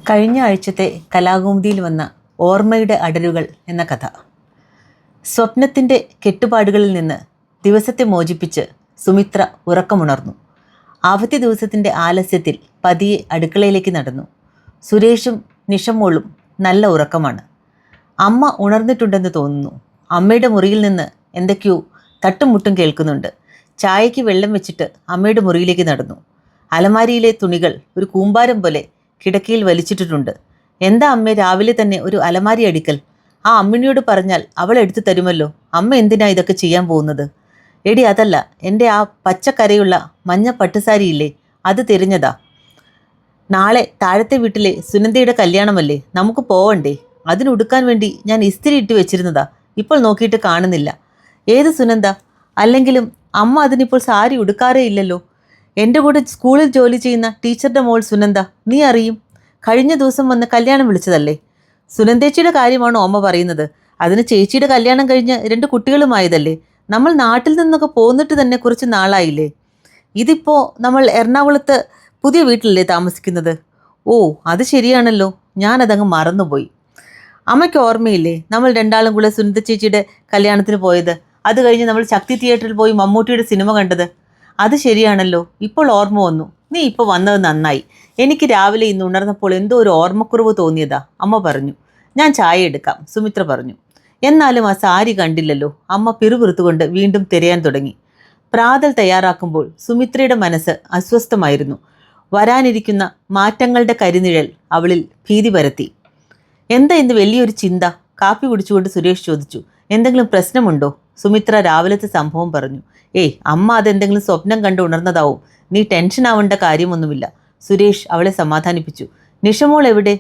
കഴിഞ്ഞ ആഴ്ചത്തെ കലാകൗമുദിയിൽ വന്ന ഓർമ്മയുടെ അടരുകൾ എന്ന കഥ. സ്വപ്നത്തിൻ്റെ കെട്ടുപാടുകളിൽ നിന്ന് ദിവസത്തെ മോചിപ്പിച്ച് സുമിത്ര ഉറക്കമുണർന്നു. അവധി ദിവസത്തിൻ്റെ ആലസ്യത്തിൽ പതിയെ അടുക്കളയിലേക്ക് നടന്നു. സുരേഷും നിഷമോളും നല്ല ഉറക്കമാണ്. അമ്മ ഉണർന്നിട്ടുണ്ടെന്ന് തോന്നുന്നു. അമ്മയുടെ മുറിയിൽ നിന്ന് എന്തൊക്കെയോ തട്ടുമുട്ടും കേൾക്കുന്നുണ്ട്. ചായയ്ക്ക് വെള്ളം വെച്ചിട്ട് അമ്മയുടെ മുറിയിലേക്ക് നടന്നു. അലമാരിയിലെ തുണികൾ ഒരു കൂമ്പാരം പോലെ കിടക്കയിൽ വലിച്ചിട്ടിട്ടുണ്ട്. എന്താ അമ്മേ രാവിലെ തന്നെ ഒരു അലമാരി അടിക്കൽ? ആ അമ്മിണിയോട് പറഞ്ഞാൽ അവൾ എടുത്തു തരുമല്ലോ. അമ്മ എന്തിനാ ഇതൊക്കെ ചെയ്യാൻ പോകുന്നത്? എടി അതല്ല, എൻ്റെ ആ പച്ചക്കരയുള്ള മഞ്ഞ പട്ടുസാരിയില്ലേ, അത് തിരിഞ്ഞതാ. നാളെ താഴത്തെ വീട്ടിലെ സുനന്ദയുടെ കല്യാണമല്ലേ, നമുക്ക് പോവണ്ടേ? അതിനുടുക്കാൻ വേണ്ടി ഞാൻ ഇസ്തിരി ഇട്ട് വെച്ചിരുന്നതാ. ഇപ്പോൾ നോക്കിയിട്ട് കാണുന്നില്ല. ഏത് സുനന്ദ? അല്ലെങ്കിലും അമ്മ അതിനിപ്പോൾ സാരി ഉടുക്കാറേ ഇല്ലല്ലോ. എൻ്റെ കൂടെ സ്കൂളിൽ ജോലി ചെയ്യുന്ന ടീച്ചറുടെ മോൾ സുനന്ദ, നീ അറിയും. കഴിഞ്ഞ ദിവസം വന്ന് കല്യാണം വിളിച്ചതല്ലേ. സുനന്ദേച്ചിയുടെ കാര്യമാണോ അമ്മ പറയുന്നത്? അതിന് ചേച്ചിയുടെ കല്യാണം കഴിഞ്ഞ് 2 കുട്ടികളുമായതല്ലേ. നമ്മൾ നാട്ടിൽ നിന്നൊക്കെ പോന്നിട്ട് തന്നെ കുറച്ച് നാളായില്ലേ. ഇതിപ്പോൾ നമ്മൾ എറണാകുളത്ത് പുതിയ വീട്ടിലല്ലേ താമസിക്കുന്നത്? ഓ, അത് ശരിയാണല്ലോ, ഞാനതങ്ങ് മറന്നുപോയി. അമ്മയ്ക്ക് ഓർമ്മയില്ലേ നമ്മൾ 2 കൂടെ സുനന്ദ ചേച്ചിയുടെ കല്യാണത്തിന് പോയത്? അത് കഴിഞ്ഞ് നമ്മൾ ശക്തി തിയേറ്ററിൽ പോയി മമ്മൂട്ടിയുടെ സിനിമ കണ്ടത്? അത് ശരിയാണല്ലോ, ഇപ്പോൾ ഓർമ്മ വന്നു. നീ ഇപ്പോൾ വന്നത് നന്നായി. എനിക്ക് രാവിലെ ഇന്ന് ഉണർന്നപ്പോൾ എന്തോ ഒരു ഓർമ്മക്കുറവ് തോന്നിയതാ, അമ്മ പറഞ്ഞു. ഞാൻ ചായ എടുക്കാം, സുമിത്ര പറഞ്ഞു. എന്നാലും ആ സാരി കണ്ടില്ലല്ലോ. അമ്മ പിറുപിറുത്തുകൊണ്ട് വീണ്ടും തിരയാൻ തുടങ്ങി. പ്രാതൽ തയ്യാറാക്കുമ്പോൾ സുമിത്രയുടെ മനസ്സ് അസ്വസ്ഥമായിരുന്നു. വരാനിരിക്കുന്ന മാറ്റങ്ങളുടെ കരിനിഴൽ അവളിൽ ഭീതി പരത്തി. എന്താ ഇന്ന് വലിയൊരു ചിന്ത? കാപ്പി കുടിച്ചുകൊണ്ട് സുരേഷ് ചോദിച്ചു. എന്തെങ്കിലും പ്രശ്നമുണ്ടോ? സുമിത്ര രാവിലത്തെ സംഭവം പറഞ്ഞു. ഏയ് അമ്മ അതെന്തെങ്കിലും സ്വപ്നം കണ്ട് ഉണർന്നതാവും. നീ ടെൻഷൻ ആവേണ്ട കാര്യമൊന്നുമില്ല, സുരേഷ് അവളെ സമാധാനിപ്പിച്ചു. നിഷമോൾ എവിടെ?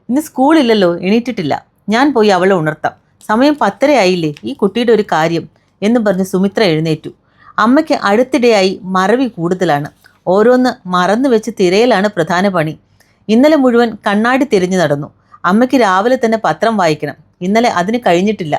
ഇന്ന് സ്കൂളില്ലല്ലോ, എണീറ്റിട്ടില്ല. ഞാൻ പോയി അവളെ ഉണർത്താം. സമയം 10:30 ആയില്ലേ, ഈ കുട്ടിയുടെ ഒരു കാര്യം എന്ന് പറഞ്ഞ് സുമിത്ര എഴുന്നേറ്റു. അമ്മയ്ക്ക് അടുത്തിടെയായി മറവി കൂടുതലാണ്. ഓരോന്ന് മറന്നു വെച്ച് തിരയലാണ് പ്രധാന പണി. ഇന്നലെ മുഴുവൻ കണ്ണാടി തിരിഞ്ഞു നടന്നു. അമ്മയ്ക്ക് രാവിലെ തന്നെ പത്രം വായിക്കണം. ഇന്നലെ അതിന് കഴിഞ്ഞിട്ടില്ല.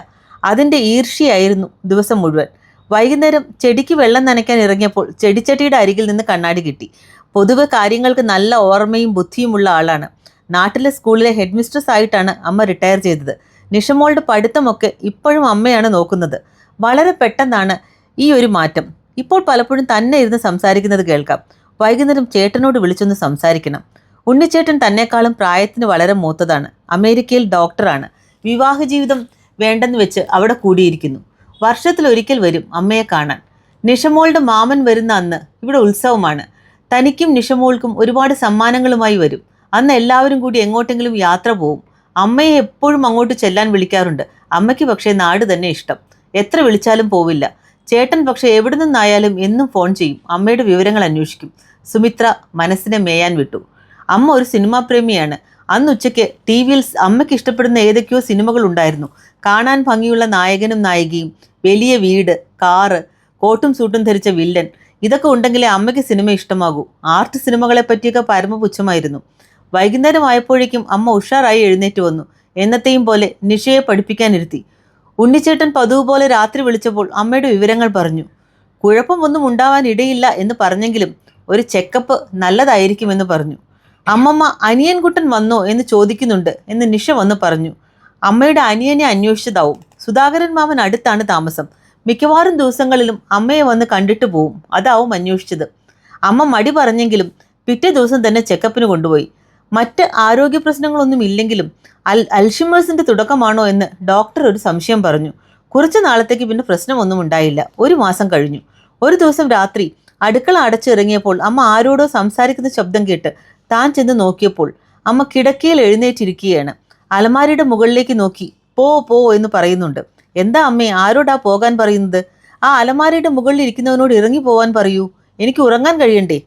അതിൻ്റെ ഈർഷ്യയായിരുന്നു ദിവസം മുഴുവൻ. വൈകുന്നേരം ചെടിക്ക് വെള്ളം നനയ്ക്കാൻ ഇറങ്ങിയപ്പോൾ ചെടിച്ചട്ടിയുടെ അരികിൽ നിന്ന് കണ്ണാടി കിട്ടി. പൊതുവെ കാര്യങ്ങൾക്ക് നല്ല ഓർമ്മയും ബുദ്ധിയുമുള്ള ആളാണ്. നാട്ടിലെ സ്കൂളിലെ ഹെഡ് മിസ്ട്രസ് ആയിട്ടാണ് അമ്മ റിട്ടയർ ചെയ്തത്. നിഷമോളുടെ പഠിത്തമൊക്കെ ഇപ്പോഴും അമ്മയാണ് നോക്കുന്നത്. വളരെ പെട്ടെന്നാണ് ഈ ഒരു മാറ്റം. ഇപ്പോൾ പലപ്പോഴും തന്നെ ഇരുന്ന് സംസാരിക്കുന്നത് കേൾക്കാം. വൈകുന്നേരം ചേട്ടനോട് വിളിച്ചൊന്ന് സംസാരിക്കണം. ഉണ്ണിച്ചേട്ടൻ തന്നെക്കാളും പ്രായത്തിന് വളരെ മൂത്തതാണ്. അമേരിക്കയിൽ ഡോക്ടറാണ്. വിവാഹ ജീവിതം വേണ്ടെന്ന് വെച്ച് അവിടെ കൂടിയിരിക്കുന്നു. വർഷത്തിലൊരിക്കൽ വരും അമ്മയെ കാണാൻ. നിഷമോളുടെ മാമൻ വരുന്ന അന്ന് ഇവിടെ ഉത്സവമാണ്. തനിക്കും നിഷമോൾക്കും ഒരുപാട് സമ്മാനങ്ങളുമായി വരും. അന്ന് എല്ലാവരും കൂടി എങ്ങോട്ടെങ്കിലും യാത്ര പോവും. അമ്മയെ എപ്പോഴും അങ്ങോട്ട് ചെല്ലാൻ വിളിക്കാറുണ്ട്. അമ്മയ്ക്ക് പക്ഷേ നാട് തന്നെ ഇഷ്ടം. എത്ര വിളിച്ചാലും പോവില്ല. ചേട്ടൻ പക്ഷേ എവിടെ നിന്നായാലും എന്നും ഫോൺ ചെയ്യും, അമ്മയുടെ വിവരങ്ങൾ അന്വേഷിക്കും. സുമിത്ര മനസ്സിനെ മേയാൻ വിട്ടു. അമ്മ ഒരു സിനിമാ പ്രേമിയാണ്. അന്ന് ഉച്ചയ്ക്ക് ടി വിയിൽ അമ്മയ്ക്ക് ഇഷ്ടപ്പെടുന്ന ഏതൊക്കെയോ സിനിമകൾ ഉണ്ടായിരുന്നു. കാണാൻ ഭംഗിയുള്ള നായകനും നായികയും, വലിയ വീട്, കാറ്, കോട്ടും സൂട്ടും ധരിച്ച വില്ലൻ, ഇതൊക്കെ ഉണ്ടെങ്കിലേ അമ്മയ്ക്ക് സിനിമ ഇഷ്ടമാകൂ. ആർട്ട് സിനിമകളെ പറ്റിയൊക്കെ പരമപുച്ഛമായിരുന്നു. വൈകുന്നേരം ആയപ്പോഴേക്കും അമ്മ ഉഷാറായി എഴുന്നേറ്റ് വന്നു. എന്നത്തെയും പോലെ നിഷയെ പഠിപ്പിക്കാനിരുത്തി. ഉണ്ണിച്ചേട്ടൻ പതിവ് പോലെ രാത്രി വിളിച്ചപ്പോൾ അമ്മയുടെ വിവരങ്ങൾ പറഞ്ഞു. കുഴപ്പമൊന്നും ഉണ്ടാവാൻ ഇടയില്ല എന്ന് പറഞ്ഞെങ്കിലും ഒരു ചെക്കപ്പ് നല്ലതായിരിക്കുമെന്ന് പറഞ്ഞു. അമ്മമ്മ അനിയൻകുട്ടൻ വന്നോ എന്ന് ചോദിക്കുന്നുണ്ട് എന്ന് നിഷ വന്ന് പറഞ്ഞു. അമ്മയുടെ അനിയനെ അന്വേഷിച്ചതാവും. സുധാകരൻ മാമൻ അടുത്താണ് താമസം. മിക്കവാറും ദിവസങ്ങളിലും അമ്മയെ വന്ന് കണ്ടിട്ട് പോവും. അതാവും അന്വേഷിച്ചത്. അമ്മ മടി പറഞ്ഞെങ്കിലും പിറ്റേ ദിവസം തന്നെ ചെക്കപ്പിന് കൊണ്ടുപോയി. മറ്റ് ആരോഗ്യ പ്രശ്നങ്ങളൊന്നും ഇല്ലെങ്കിലും അൽഷിമേഴ്സിൻ്റെ തുടക്കമാണോ എന്ന് ഡോക്ടർ ഒരു സംശയം പറഞ്ഞു. കുറച്ച് നാളത്തേക്ക് പിന്നെ പ്രശ്നമൊന്നും ഉണ്ടായില്ല. 1 മാസം കഴിഞ്ഞു. ഒരു ദിവസം രാത്രി അടുക്കള അടച്ചിറങ്ങിയപ്പോൾ അമ്മ ആരോടോ സംസാരിക്കുന്ന ശബ്ദം കേട്ട് താൻ ചെന്ന് നോക്കിയപ്പോൾ അമ്മ കിടക്കയിൽ എഴുന്നേറ്റിരിക്കുകയാണ്. അലമാരിയുടെ മുകളിലേക്ക് നോക്കി പോ എന്ന് പറയുന്നുണ്ട്. എന്താ അമ്മേ, ആരോടാ പോകാൻ പറയുന്നത്? ആ അലമാരിയുടെ മുകളിൽ ഇരിക്കുന്നവനോട് ഇറങ്ങി പോവാൻ പറയൂ, എനിക്ക് ഉറങ്ങാൻ കഴിയണ്ടേ?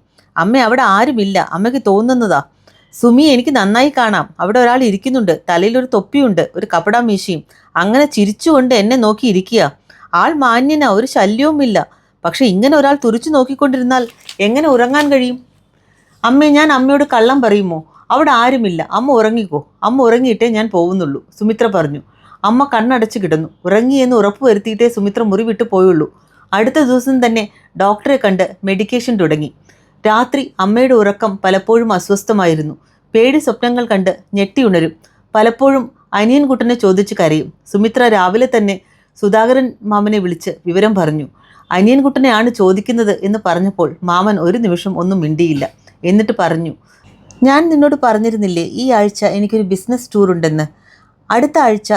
അമ്മ, അവിടെ ആരുമില്ല, അമ്മയ്ക്ക് തോന്നുന്നതാ. സുമി, എനിക്ക് നന്നായി കാണാം. അവിടെ ഒരാൾ ഇരിക്കുന്നുണ്ട്. തലയിലൊരു തൊപ്പിയുണ്ട്, ഒരു കപടാ മീശയും. അങ്ങനെ ചിരിച്ചുകൊണ്ട് എന്നെ നോക്കി ഇരിക്കുക. ആൾ മാന്യനാ, ഒരു ശല്യവുമില്ല. പക്ഷെ ഇങ്ങനെ ഒരാൾ തുറിച്ചു നോക്കിക്കൊണ്ടിരുന്നാൽ എങ്ങനെ ഉറങ്ങാൻ കഴിയും? അമ്മേ, ഞാൻ അമ്മയോട് കള്ളം പറയുമോ? അവിടെ ആരുമില്ല, അമ്മ ഉറങ്ങിക്കോ. അമ്മ ഉറങ്ങിയിട്ടേ ഞാൻ പോകുന്നുള്ളൂ, സുമിത്ര പറഞ്ഞു. അമ്മ കണ്ണടച്ച് കിടന്നു. ഉറങ്ങിയെന്ന് ഉറപ്പ് വരുത്തിയിട്ടേ സുമിത്ര മുറി വിട്ടു പോയുള്ളൂ. അടുത്ത ദിവസം തന്നെ ഡോക്ടറെ കണ്ട് മെഡിക്കേഷൻ തുടങ്ങി. രാത്രി അമ്മയുടെ ഉറക്കം പലപ്പോഴും അസ്വസ്ഥമായിരുന്നു. പേടി സ്വപ്നങ്ങൾ കണ്ട് ഞെട്ടിയുണരും. പലപ്പോഴും അനിയൻകുട്ടനെ ചോദിച്ച് കരയും. സുമിത്ര രാവിലെ തന്നെ സുധാകരൻ മാമനെ വിളിച്ച് വിവരം പറഞ്ഞു. അനിയൻകുട്ടനെയാണ് ചോദിക്കുന്നത് എന്ന് പറഞ്ഞപ്പോൾ മാമൻ ഒരു നിമിഷം ഒന്നും മിണ്ടിയില്ല. എന്നിട്ട് പറഞ്ഞു, ഞാൻ നിന്നോട് പറഞ്ഞിരുന്നില്ലേ ഈ ആഴ്ച എനിക്കൊരു ബിസിനസ് ടൂർ ഉണ്ടെന്ന്. അടുത്ത ആഴ്ച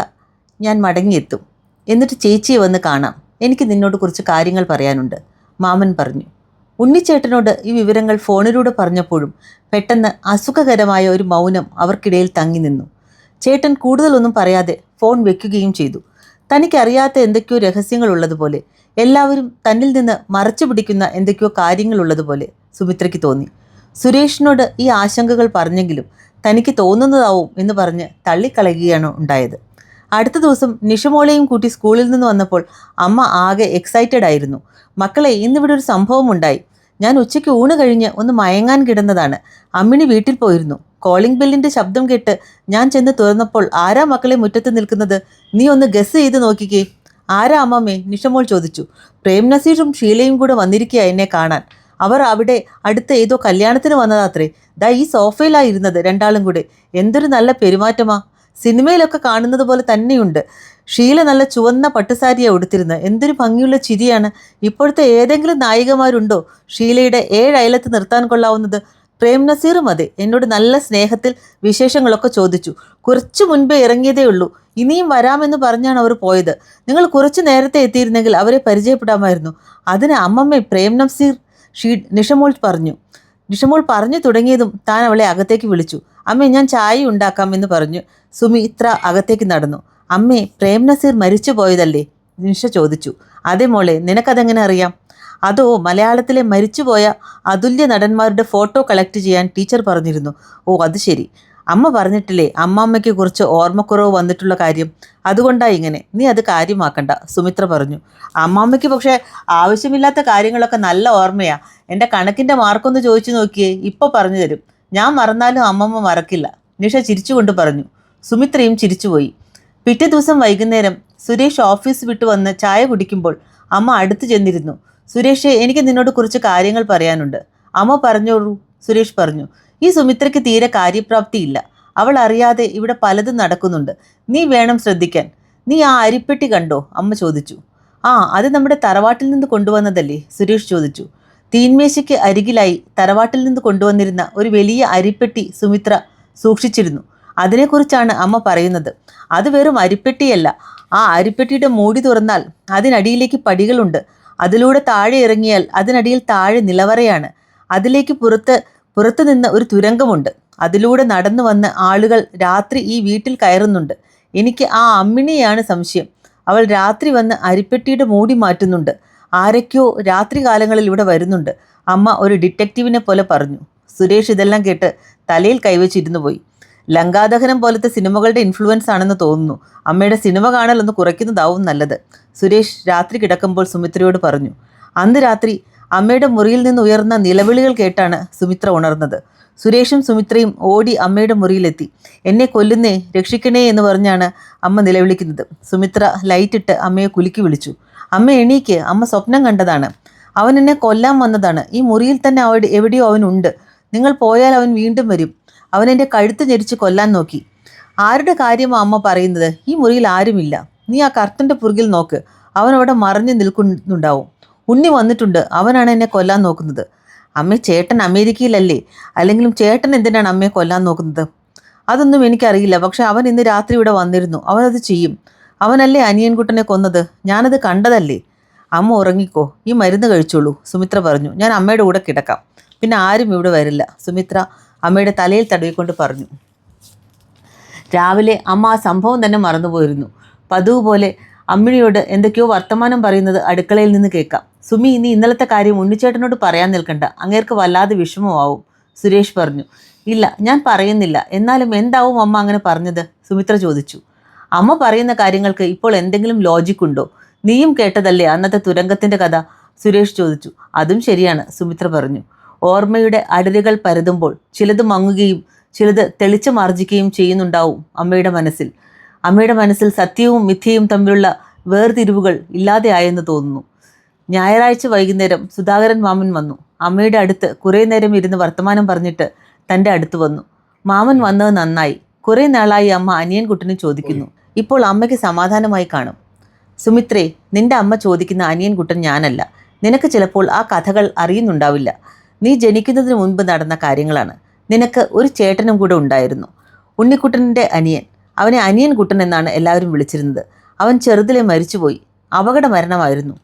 ഞാൻ മടങ്ങിയെത്തും. എന്നിട്ട് ചേച്ചിയെ വന്ന് കാണാം. എനിക്ക് നിന്നോട് കുറച്ച് കാര്യങ്ങൾ പറയാനുണ്ട്, മാമൻ പറഞ്ഞു. ഉണ്ണിച്ചേട്ടനോട് ഈ വിവരങ്ങൾ ഫോണിലൂടെ പറഞ്ഞപ്പോഴും പെട്ടെന്ന് അസുഖകരമായ ഒരു മൗനം അവർക്കിടയിൽ തങ്ങി നിന്നു. ചേട്ടൻ കൂടുതലൊന്നും പറയാതെ ഫോൺ വെക്കുകയും ചെയ്തു. തനിക്കറിയാത്ത എന്തൊക്കെയോ രഹസ്യങ്ങളുള്ളതുപോലെ, എല്ലാവരും തന്നിൽ നിന്ന് മറച്ചു പിടിക്കുന്ന എന്തൊക്കെയോ കാര്യങ്ങളുള്ളതുപോലെ സുമിത്രയ്ക്ക് തോന്നി. സുരേഷിനോട് ഈ ആശങ്കകൾ പറഞ്ഞെങ്കിലും തനിക്ക് തോന്നുന്നതാവും എന്ന് പറഞ്ഞ് തള്ളിക്കളയുകയാണ് ഉണ്ടായത്. അടുത്ത ദിവസം നിഷമോളെയും കൂട്ടി സ്കൂളിൽ നിന്ന് വന്നപ്പോൾ അമ്മ ആകെ എക്സൈറ്റഡ് ആയിരുന്നു. മക്കളെ, ഇന്നിവിടെ ഒരു സംഭവം ഉണ്ടായി. ഞാൻ ഉച്ചയ്ക്ക് ഊണ് കഴിഞ്ഞ് ഒന്ന് മയങ്ങാൻ കിടന്നതാണ്. അമ്മിണി വീട്ടിൽ പോയിരുന്നു. കോളിംഗ് ബെല്ലിൻ്റെ ശബ്ദം കേട്ട് ഞാൻ ചെന്ന് തുറന്നപ്പോൾ ആരാ മക്കളെ മുറ്റത്ത് നിൽക്കുന്നത്? നീ ഒന്ന് ഗസ് ചെയ്ത് നോക്കിക്കേ. ആരാ അമ്മമ്മേ? നിഷമോൾ ചോദിച്ചു. പ്രേം നസീറും ഷീലയും കൂടെ വന്നിരിക്കുക എന്നെ കാണാൻ. അവർ അവിടെ അടുത്ത് ഏതോ കല്യാണത്തിന് വന്നതാത്രേ. ദാ ഈ സോഫയിലായിരുന്നത് രണ്ടാളും കൂടെ. എന്തൊരു നല്ല പെരുമാറ്റമാ. സിനിമയിലൊക്കെ കാണുന്നത് പോലെ തന്നെയുണ്ട്. ഷീല നല്ല ചുവന്ന പട്ടുസാരിയാണ് ഉടുത്തിരുന്നത്. എന്തൊരു ഭംഗിയുള്ള ചിരിയാണ്. ഇപ്പോഴത്തെ ഏതെങ്കിലും നായികമാരുണ്ടോ ഷീലയുടെ 7 അയലത്ത് നിർത്താൻ കൊള്ളാവുന്നത്? പ്രേം നസീറും അതെ, എന്നോട് നല്ല സ്നേഹത്തിൽ വിശേഷങ്ങളൊക്കെ ചോദിച്ചു. കുറച്ചു മുൻപേ ഇറങ്ങിയതേ ഉള്ളൂ. ഇനിയും വരാമെന്ന് പറഞ്ഞാണ് അവർ പോയത്. നിങ്ങൾ കുറച്ചു നേരത്തെ എത്തിയിരുന്നെങ്കിൽ അവരെ പരിചയപ്പെടാമായിരുന്നു. അതിന് അമ്മമ്മേ, പ്രേം നസീർ നിഷമോൾ പറഞ്ഞു. നിഷമോൾ പറഞ്ഞു തുടങ്ങിയതും താൻ അവളെ അകത്തേക്ക് വിളിച്ചു. അമ്മേ, ഞാൻ ചായ ഉണ്ടാക്കാം എന്ന് പറഞ്ഞു സുമിത്ര അകത്തേക്ക് നടന്നു. അമ്മേ, പ്രേം നസീർ മരിച്ചു പോയതല്ലേ? നിഷ ചോദിച്ചു. അതെ മോളെ, നിനക്കതെങ്ങനെ അറിയാം? അതോ മലയാളത്തിലെ മരിച്ചുപോയ അതുല്യ നടന്മാരുടെ ഫോട്ടോ കളക്ട് ചെയ്യാൻ ടീച്ചർ പറഞ്ഞിരുന്നു. ഓ, അത് ശരി. അമ്മ പറഞ്ഞിട്ടില്ലേ അമ്മാമ്മയ്ക്ക് കുറച്ച് ഓർമ്മക്കുറവ് വന്നിട്ടുള്ള കാര്യം? അതുകൊണ്ടാണ് ഇങ്ങനെ. നീ അത് കാര്യമാക്കണ്ട, സുമിത്ര പറഞ്ഞു. അമ്മാമ്മയ്ക്ക് പക്ഷേ ആവശ്യമില്ലാത്ത കാര്യങ്ങളൊക്കെ നല്ല ഓർമ്മയാ. എൻ്റെ കണക്കിൻ്റെ മാർക്കൊന്ന് ചോദിച്ചു നോക്കിയേ, ഇപ്പോൾ പറഞ്ഞു തരും. ഞാൻ മറന്നാലും അമ്മമ്മ മറക്കില്ല, നിഷ ചിരിച്ചുകൊണ്ട് പറഞ്ഞു. സുമിത്രയും ചിരിച്ചുപോയി. പിറ്റേ ദിവസം വൈകുന്നേരം സുരേഷ് ഓഫീസ് വിട്ടു വന്ന് ചായ കുടിക്കുമ്പോൾ അമ്മ അടുത്ത് ചെന്നിരുന്നു. സുരേഷേ, എനിക്ക് നിന്നോട് കുറച്ച് കാര്യങ്ങൾ പറയാനുണ്ട്. അമ്മ പറഞ്ഞോളൂ, സുരേഷ് പറഞ്ഞു. ഈ സുമിത്രയ്ക്ക് തീരെ കാര്യപ്രാപ്തിയില്ല. അവൾ അറിയാതെ ഇവിടെ പലതും നടക്കുന്നുണ്ട്. നീ വേണം ശ്രദ്ധിക്കാൻ. നീ ആ അരിപ്പെട്ടി കണ്ടോ? അമ്മ ചോദിച്ചു. ആ, അത് നമ്മുടെ തറവാട്ടിൽ നിന്ന് കൊണ്ടുവന്നതല്ലേ? സുരേഷ് ചോദിച്ചു. തീന്മേശയ്ക്ക് അരികിലായി തറവാട്ടിൽ നിന്ന് കൊണ്ടുവന്നിരുന്ന ഒരു വലിയ അരിപ്പെട്ടി സുമിത്ര സൂക്ഷിച്ചിരുന്നു. അതിനെക്കുറിച്ചാണ് അമ്മ പറയുന്നത്. അത് വെറും അരിപ്പെട്ടിയല്ല. ആ അരിപ്പെട്ടിയുടെ മൂടി തുറന്നാൽ അതിനടിയിലേക്ക് പടികളുണ്ട്. അതിലൂടെ താഴെ ഇറങ്ങിയാൽ അതിനടിയിൽ താഴെ നിലവറയാണ്. അതിലേക്ക് പുറത്തു നിന്ന് ഒരു തുരങ്കമുണ്ട്. അതിലൂടെ നടന്നു വന്ന് ആളുകൾ രാത്രി ഈ വീട്ടിൽ കയറുന്നുണ്ട്. എനിക്ക് ആ അമ്മിണിയാണ് സംശയം. അവൾ രാത്രി വന്ന് അരിപ്പെട്ടിയുടെ മൂടി മാറ്റുന്നുണ്ട്. ആരൊക്കെയോ രാത്രി കാലങ്ങളിൽ ഇവിടെ വരുന്നുണ്ട്, അമ്മ ഒരു ഡിറ്റക്റ്റീവിനെ പോലെ പറഞ്ഞു. സുരേഷ് ഇതെല്ലാം കേട്ട് തലയിൽ കൈവച്ചിരുന്നു പോയി. ലങ്കാദഹനം പോലത്തെ സിനിമകളുടെ ഇൻഫ്ലുവൻസ് ആണെന്ന് തോന്നുന്നു. അമ്മയുടെ സിനിമ കാണൽ ഒന്ന് കുറയ്ക്കുന്നതാവും നല്ലത്, സുരേഷ് രാത്രി കിടക്കുമ്പോൾ സുമിത്രയോട് പറഞ്ഞു. അന്ന് രാത്രി അമ്മയുടെ മുറിയിൽ നിന്ന് ഉയർന്ന നിലവിളികൾ കേട്ടാണ് സുമിത്ര ഉണർന്നത്. സുരേഷും സുമിത്രയും ഓടി അമ്മയുടെ മുറിയിലെത്തി. എന്നെ കൊല്ലുന്നേ, രക്ഷിക്കണേ എന്ന് പറഞ്ഞാണ് അമ്മ നിലവിളിക്കുന്നത്. സുമിത്ര ലൈറ്റിട്ട് അമ്മയെ കുലുക്കി വിളിച്ചു. അമ്മ എണീക്ക്, അമ്മ സ്വപ്നം കണ്ടതാണ്. അവൻ എന്നെ കൊല്ലാൻ വന്നതാണ്. ഈ മുറിയിൽ തന്നെ എവിടെയോ അവനുണ്ട്. നിങ്ങൾ പോയാൽ അവൻ വീണ്ടും വരും. അവൻ എൻ്റെ കഴുത്ത് ഞെരിച്ച് കൊല്ലാൻ നോക്കി. ആരുടെ കാര്യമാണ് അമ്മ പറയുന്നത്? ഈ മുറിയിൽ ആരുമില്ല. നീ ആ കർട്ടൻ്റെ പുറകിൽ നോക്ക്. അവൻ അവിടെ മറഞ്ഞു നിൽക്കുന്നുണ്ടാവും. ഉണ്ണി വന്നിട്ടുണ്ട്. അവനാണ് എന്നെ കൊല്ലാൻ നോക്കുന്നത്. അമ്മേ, ചേട്ടൻ അമേരിക്കയിലല്ലേ? അല്ലെങ്കിലും ചേട്ടൻ എന്തിനാണ് അമ്മയെ കൊല്ലാൻ നോക്കുന്നത്? അതൊന്നും എനിക്കറിയില്ല. പക്ഷെ അവൻ ഇന്ന് രാത്രി ഇവിടെ വന്നിരുന്നു. അവനത് ചെയ്യും. അവനല്ലേ അനിയൻകുട്ടനെ കൊന്നത്? ഞാനത് കണ്ടതല്ലേ. അമ്മ ഉറങ്ങിക്കോ, ഈ മരുന്ന് കഴിച്ചോളൂ, സുമിത്ര പറഞ്ഞു. ഞാൻ അമ്മയുടെ കൂടെ കിടക്കാം. പിന്നെ ആരും ഇവിടെ വരില്ല, സുമിത്ര അമ്മയുടെ തലയിൽ തടവിക്കൊണ്ട് പറഞ്ഞു. രാവിലെ അമ്മ ആ സംഭവം തന്നെ മറന്നുപോയിരുന്നു. പതിവ് പോലെ അമ്മിണിയോട് എന്തൊക്കെയോ വർത്തമാനം പറയുന്നത് അടുക്കളയിൽ നിന്ന് കേൾക്കാം. സുമി, നീ ഇന്നലത്തെ കാര്യം ഉണ്ണിച്ചേട്ടനോട് പറയാൻ നിൽക്കണ്ട. അങ്ങേർക്ക് വല്ലാതെ വിഷമമാവും, സുരേഷ് പറഞ്ഞു. ഇല്ല, ഞാൻ പറയുന്നില്ല. എന്നാലും എന്താവും അമ്മ അങ്ങനെ പറഞ്ഞത്? സുമിത്ര ചോദിച്ചു. അമ്മ പറയുന്ന കാര്യങ്ങൾക്ക് ഇപ്പോൾ എന്തെങ്കിലും ലോജിക് ഉണ്ടോ? നീയും കേട്ടതല്ലേ അന്നത്തെ തുരങ്കത്തിൻ്റെ കഥ? സുരേഷ് ചോദിച്ചു. അതും ശരിയാണ്, സുമിത്ര പറഞ്ഞു. ഓർമ്മയുടെ അടരുകൾ പരതുമ്പോൾ ചിലത് മങ്ങുകയും ചിലത് തെളിച്ചു മാർജിക്കുകയും ചെയ്യുന്നുണ്ടാവും അമ്മയുടെ മനസ്സിൽ. അമ്മയുടെ മനസ്സിൽ സത്യവും മിഥ്യയും തമ്മിലുള്ള വേർതിരിവുകൾ ഇല്ലാതെയായെന്ന് തോന്നുന്നു. ഞായറാഴ്ച വൈകുന്നേരം സുധാകരൻ മാമൻ വന്നു. അമ്മയുടെ അടുത്ത് കുറേ നേരം ഇരുന്ന് വർത്തമാനം പറഞ്ഞിട്ട് തൻ്റെ അടുത്ത് വന്നു. മാമൻ വന്നത് നന്നായി. കുറേ നാളായി അമ്മ അനിയൻകുട്ടനെ ചോദിക്കുന്നു. ഇപ്പോൾ അമ്മയ്ക്ക് സമാധാനമായി കാണും. സുമിത്രേ, നിന്റെ അമ്മ ചോദിക്കുന്ന അനിയൻകുട്ടൻ ഞാനല്ല. നിനക്ക് ചിലപ്പോൾ ആ കഥകൾ അറിയുന്നുണ്ടാവില്ല. നീ ജനിക്കുന്നതിന് മുൻപ് നടന്ന കാര്യങ്ങളാണ്. നിനക്ക് ഒരു ചേട്ടനും കൂടെ ഉണ്ടായിരുന്നു, ഉണ്ണിക്കുട്ടൻ്റെ അനിയൻ. അവനെ അനിയൻകുട്ടൻ എന്നാണ് എല്ലാവരും വിളിച്ചിരുന്നത്. അവൻ ചെറുതിലെ മരിച്ചുപോയി. അപകട മരണമായിരുന്നു.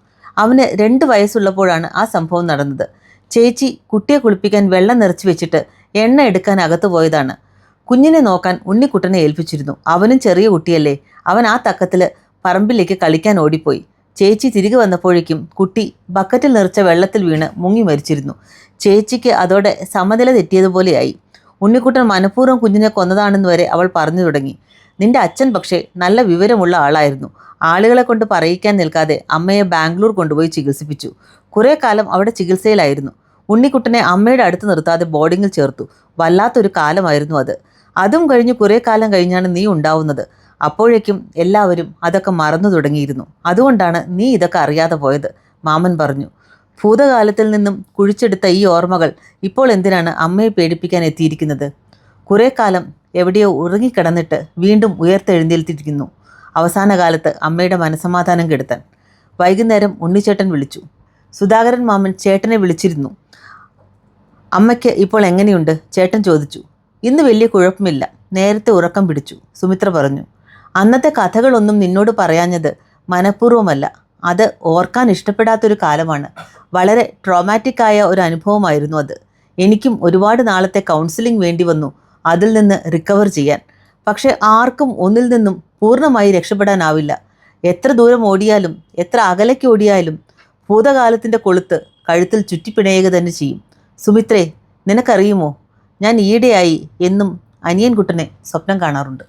അവന് 2 വയസ്സുള്ളപ്പോഴാണ് ആ സംഭവം നടന്നത്. ചേച്ചി കുട്ടിയെ കുളിപ്പിക്കാൻ വെള്ളം നിറച്ച് വെച്ചിട്ട് എണ്ണ എടുക്കാൻ അകത്ത് പോയതാണ്. കുഞ്ഞിനെ നോക്കാൻ ഉണ്ണിക്കുട്ടനെ ഏൽപ്പിച്ചിരുന്നു. അവനും ചെറിയ കുട്ടിയല്ലേ. അവൻ ആ തക്കത്തിൽ പറമ്പിലേക്ക് കളിക്കാൻ ഓടിപ്പോയി. ചേച്ചി തിരികെ വന്നപ്പോഴേക്കും കുട്ടി ബക്കറ്റിൽ നിറച്ച വെള്ളത്തിൽ വീണ് മുങ്ങി മരിച്ചിരുന്നു. ചേച്ചിക്ക് അതോടെ സമനില തെറ്റിയതുപോലെയായി. ഉണ്ണിക്കുട്ടൻ മനഃപൂർവ്വം കുഞ്ഞിനെ കൊന്നതാണെന്ന് വരെ അവൾ പറഞ്ഞു തുടങ്ങി. നിന്റെ അച്ഛൻ പക്ഷേ നല്ല വിവരമുള്ള ആളായിരുന്നു. ആളുകളെ കൊണ്ട് പറയിക്കാൻ നിൽക്കാതെ അമ്മയെ ബാംഗ്ലൂർ കൊണ്ടുപോയി ചികിത്സിപ്പിച്ചു. കുറേ കാലം അവിടെ ചികിത്സയിലായിരുന്നു. ഉണ്ണിക്കുട്ടനെ അമ്മയുടെ അടുത്ത് നിർത്താതെ ബോർഡിങ്ങിൽ ചേർത്തു. വല്ലാത്തൊരു കാലമായിരുന്നു അത്. അതും കഴിഞ്ഞ് കുറേ കാലം കഴിഞ്ഞാണ് നീ ഉണ്ടാവുന്നത്. അപ്പോഴേക്കും എല്ലാവരും അതൊക്കെ മറന്നു തുടങ്ങിയിരുന്നു. അതുകൊണ്ടാണ് നീ ഇതൊക്കെ അറിയാതെ പോയത്, മാമൻ പറഞ്ഞു. ഭൂതകാലത്തിൽ നിന്നും കുഴിച്ചെടുത്ത ഈ ഓർമ്മകൾ ഇപ്പോൾ എന്തിനാണ് അമ്മയെ പേടിപ്പിക്കാൻ എത്തിയിരിക്കുന്നത്? കുറേ കാലം എവിടെയോ ഉറങ്ങിക്കിടന്നിട്ട് വീണ്ടും ഉയർത്തെഴുന്നേൽത്തിരിക്കുന്നു. അവസാന കാലത്ത് അമ്മയുടെ മനസമാധാനം കെടുത്താൻ. വൈകുന്നേരം ഉണ്ണിച്ചേട്ടൻ വിളിച്ചു. സുധാകരൻ മാമൻ ചേട്ടനെ വിളിച്ചിരുന്നു. അമ്മയ്ക്ക് ഇപ്പോൾ എങ്ങനെയുണ്ട്? ചേട്ടൻ ചോദിച്ചു. ഇന്ന് വലിയ കുഴപ്പമില്ല. നേരത്തെ ഉറക്കം പിടിച്ചു, സുമിത്ര പറഞ്ഞു. അന്നത്തെ കഥകളൊന്നും നിന്നോട് പറയാഞ്ഞത് മനഃപൂർവ്വമല്ല. അത് ഓർക്കാൻ ഇഷ്ടപ്പെടാത്തൊരു കാലമാണ്. വളരെ ട്രോമാറ്റിക്കായ ഒരു അനുഭവമായിരുന്നു അത്. എനിക്കും ഒരുപാട് നാളത്തെ കൗൺസിലിംഗ് വേണ്ടി വന്നു അതിൽ നിന്ന് റിക്കവർ ചെയ്യാൻ. പക്ഷേ ആർക്കും ഒന്നിൽ നിന്നും പൂർണ്ണമായി രക്ഷപ്പെടാനാവില്ല. എത്ര ദൂരം ഓടിയാലും എത്ര അകലേക്ക് ഓടിയാലും ഭൂതകാലത്തിൻ്റെ കൊളുത്ത് കഴുത്തിൽ ചുറ്റിപ്പിണയുക തന്നെ ചെയ്യും. സുമിത്രേ, നിനക്കറിയുമോ, ഞാൻ ഈയിടെയായി എന്നും അനിയൻകുട്ടനെ സ്വപ്നം കാണാറുണ്ട്.